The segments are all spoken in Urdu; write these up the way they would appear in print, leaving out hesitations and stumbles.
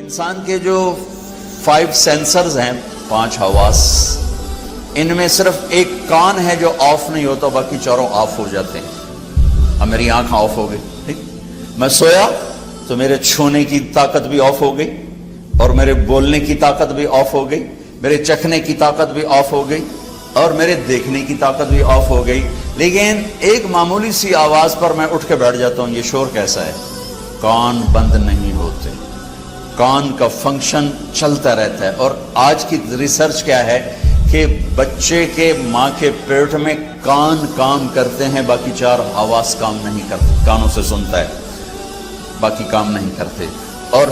انسان کے جو 5 سینسرز ہیں، 5 حواس، ان میں صرف ایک کان ہے جو آف نہیں ہوتا، باقی چاروں آف ہو جاتے ہیں۔ اب میری آنکھ آف ہو گئی، ٹھیک، میں سویا تو میرے چھونے کی طاقت بھی آف ہو گئی، اور میرے بولنے کی طاقت بھی آف ہو گئی، میرے چکھنے کی طاقت بھی آف ہو گئی، اور میرے دیکھنے کی طاقت بھی آف ہو گئی۔ لیکن ایک معمولی سی آواز پر میں اٹھ کے بیٹھ جاتا ہوں، یہ شور کیسا ہے؟ کان بند نہیں ہوتے، کان کا فنکشن چلتا رہتا ہے۔ اور آج کی ریسرچ کیا ہے کہ بچے کے ماں کے پیٹ میں کان کام کرتے ہیں، باقی 4 حواس کام نہیں کرتے، کانوں سے سنتا ہے، باقی کام نہیں کرتے۔ اور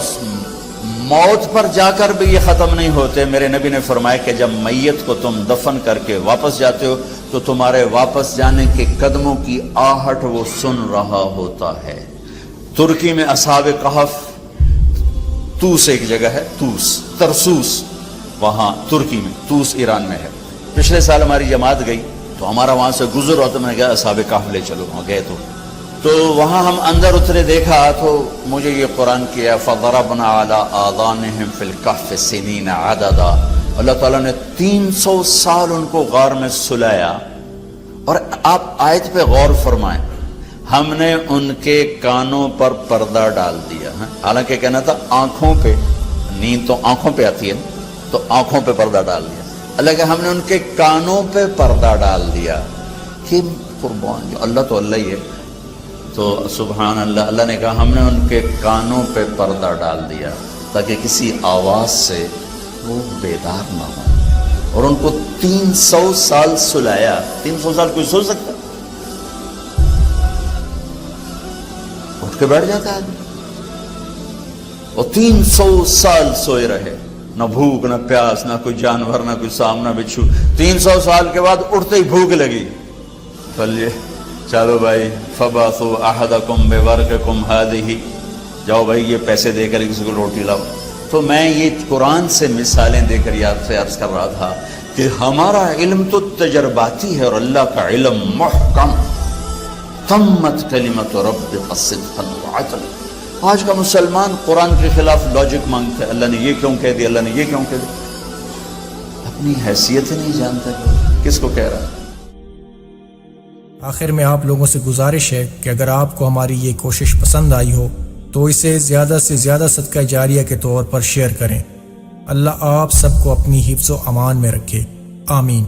موت پر جا کر بھی یہ ختم نہیں ہوتے۔ میرے نبی نے فرمایا کہ جب میت کو تم دفن کر کے واپس جاتے ہو تو تمہارے واپس جانے کے قدموں کی آہٹ وہ سن رہا ہوتا ہے۔ ترکی میں اصحاب کہف، توس ایک جگہ ہے، توس، ترسوس، وہاں ترکی میں، توس ایران میں ہے۔ پچھلے سال ہماری جماعت گئی تو ہمارا وہاں سے گزر ہوتا، میں نے کہا اصحاب کہف لے چلو، وہاں گئے تو وہاں ہم اندر اترے، دیکھا تو مجھے یہ قرآن کیا فَضَرَبْنَا عَلَىٰ آذَانِهِمْ فِي الْكَهْفِ سِنِينَ عَدَدًا۔ اللہ تعالیٰ نے 300 سال ان کو غار میں سلایا۔ اور آپ آیت پہ غور فرمائیں، ہم نے ان کے کانوں پر پردہ ڈال دیا، حالانکہ کہنا تھا آنکھوں پہ، نیند تو آنکھوں پہ آتی ہے تو آنکھوں پہ پردہ ڈال دیا، اللہ کہ ہم نے ان کے کانوں پہ پردہ ڈال دیا۔ کہ قربان جو اللہ تو اللہ ہی ہے، تو سبحان اللہ، اللہ نے کہا ہم نے ان کے کانوں پہ پردہ ڈال دیا تاکہ کسی آواز سے وہ بیدار نہ ہو، اور ان کو 300 سال سلایا۔ 300 سال کوئی سو سکتا؟ اٹھ کے بیٹھ جاتا ہے آدمی، اور 300 سال سوئے رہے، نہ بھوک نہ پیاس، نہ کوئی جانور، نہ کوئی سامنا بچھو۔ 300 سال کے بعد اٹھتے ہی بھوک لگی، چلیے چلو بھائی، فَبَعْثُوا أَحَدَكُمْ بِوَرْقِكُمْ هَٰذِهِ، جاؤ بھائی یہ پیسے دے کر کسی کو روٹی لاؤ۔ تو میں یہ قرآن سے مثالیں دے کر یاد سے عرض کر رہا تھا کہ ہمارا علم تو تجرباتی ہے، اور اللہ کا علم محکم، تمت کلمۃ ربک صدقا وعدلا۔ آج کا مسلمان قرآن کے خلاف لاجک مانگتا ہے، اللہ نے یہ کیوں کہہ دیا، اللہ نے یہ کیوں کہہ دیا، اپنی حیثیت ہی نہیں جانتا کس کو کہہ رہا ہے۔ آخر میں آپ لوگوں سے گزارش ہے کہ اگر آپ کو ہماری یہ کوشش پسند آئی ہو تو اسے زیادہ سے زیادہ صدقہ جاریہ کے طور پر شیئر کریں۔ اللہ آپ سب کو اپنی حفظ و امان میں رکھے، آمین۔